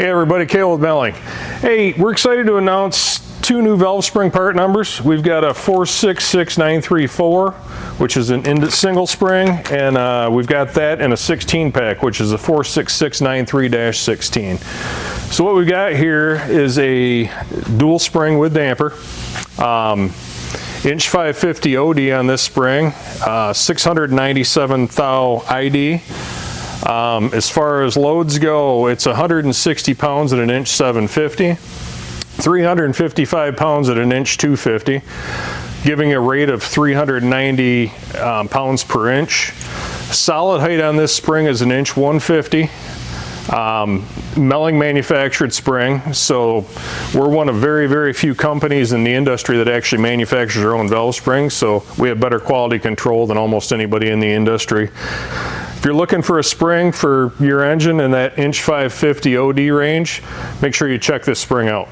Hey everybody, Cale with Melling. Hey, we're excited to announce two new valve spring part numbers. We've got a 466934, which is an single spring, and we've got that in a 16 pack, which is a 46693-16. So what we've got here is a dual spring with damper. Inch 550 OD on this spring, 697 thou ID. As far as loads go, it's 160 pounds at an inch 750, 355 pounds at an inch 250, giving a rate of 390 pounds per inch. Solid height on this spring is an inch 150. Melling manufactured spring, so we're one of very few companies in the industry that actually manufactures their own valve springs, so we have better quality control than almost anybody in the industry. If you're looking for a spring for your engine in that inch 550 OD range, make sure you check this spring out.